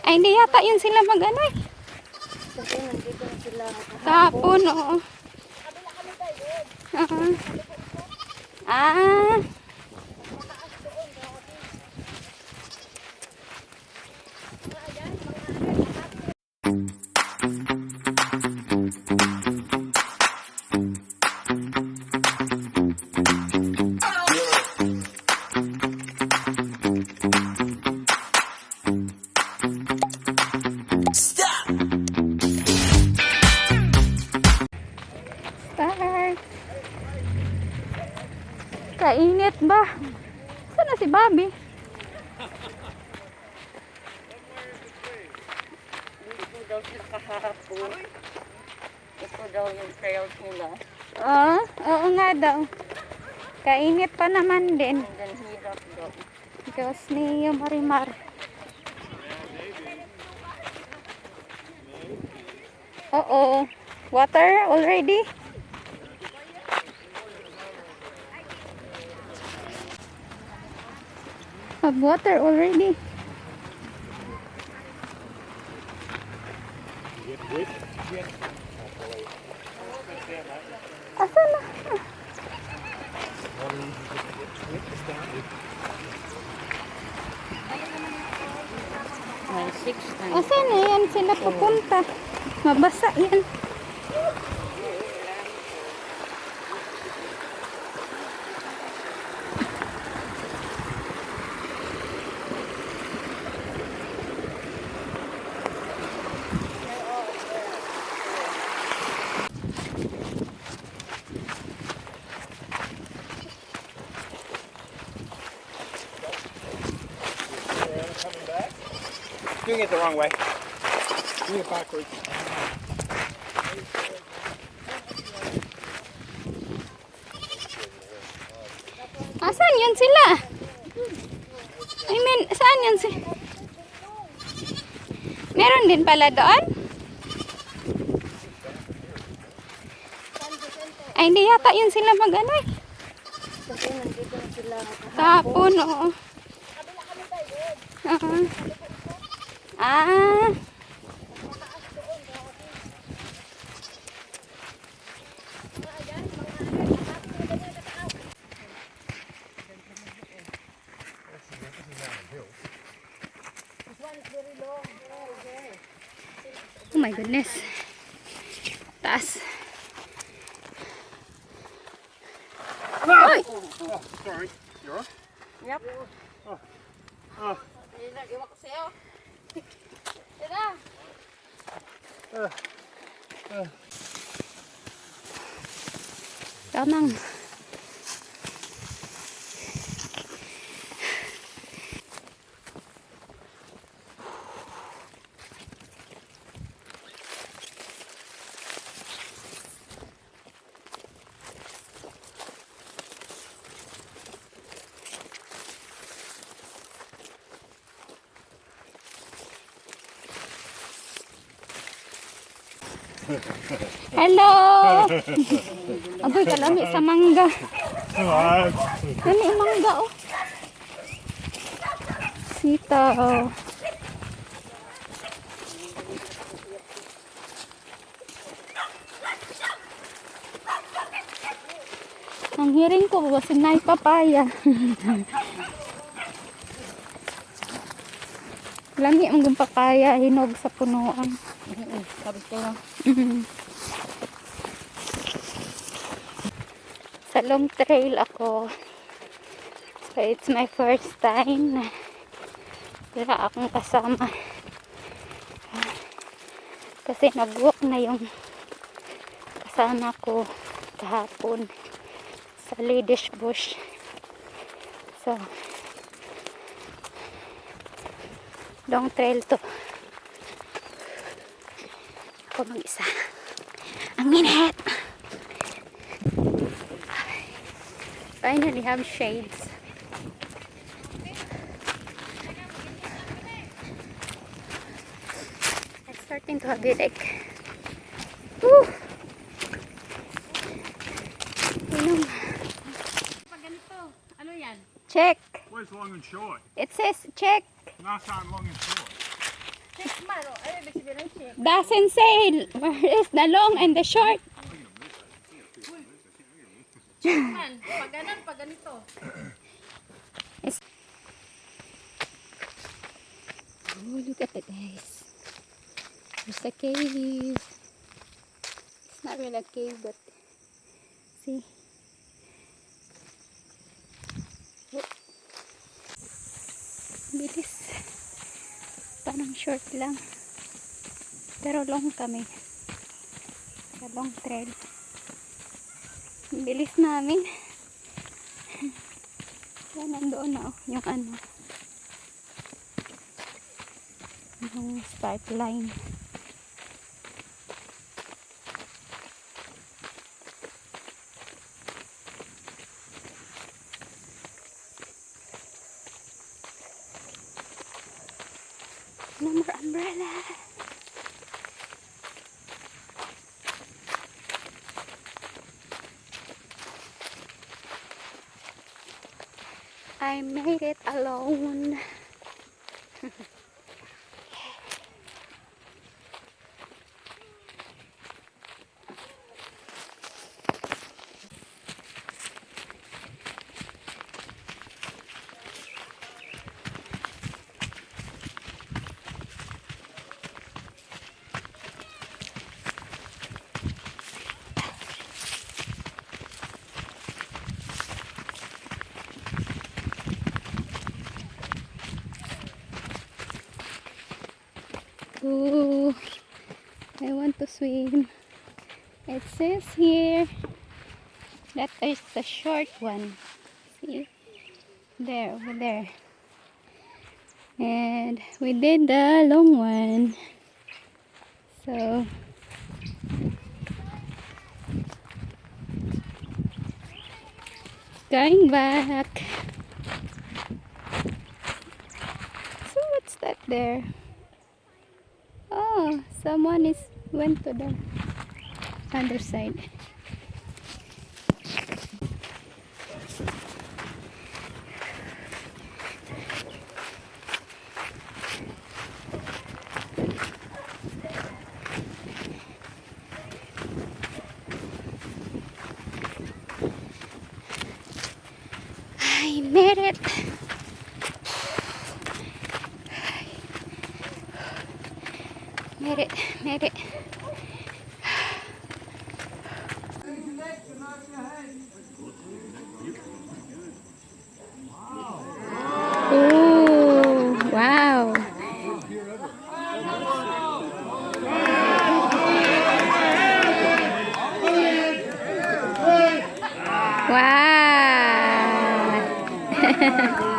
Ay, hindi yata yun sila mag-ano eh. Kasi nandito na sila Kahapon, oo. Ah. Start. Kainit ba? Saan na si Bobby? Ito daw sila kahapon. Ito daw yung trails nila. Oo nga daw. Kainit pa naman din. Hanggang hirap daw. Diyos niyo, Marimar. Oo. Water already? Have water already? Asan na? May 6 times. Asan na yan sila pupunta? Mabasa yan. Doing it the wrong way. Doing it backwards. Asan yun sila? I mean, saan yun sila? Meron din pala doon? Ay, hindi yata yun sila mag-ano eh. Kasi nandito na sila Kahapon, oo. Ah. Oh my goodness. Taas. Ay! Oh, sorry. You're on? Yep. Oh. Iwan ko sa'yo. Tira. Tamang. Hello! Aboy, kalami sa mangga. Ano yung mangga, oh? Sitaw. Ang hiring ko, sinay papaya. Lami ang papaya, hinog sa punuan. Sabi ko lang. Sa long trail ako. So it's my first time na wala akong kasama. Kasi nag-walk na yung kasama ko kahapon sa Ladies Bush. So long trail to. Ako mag-isa. Ang init! Finally have shades. It's starting to have headache. Woo! Pag ganito, ano yan? Check. Where's long and short? It says check. Last time long and short. Doesn't say where is the long and the short. Man, pag ganan, pag ganito. Oh, look at that, guys. There's a cave. It's not really a cave, but see. Oh. Bilis. Parang short lang. Pero long kami. Sa long trail. Bilis namin. Yan, nandoon na oh, yung ano. Yung start line. No more umbrella. I made it alone. Ooh, I want to swim. It says here that is the short one. See? There, over there. And we did the long one. So, going back. So, what's that there? Oh, someone went to the other side. I made it. Made it. Oh, wow. Wow.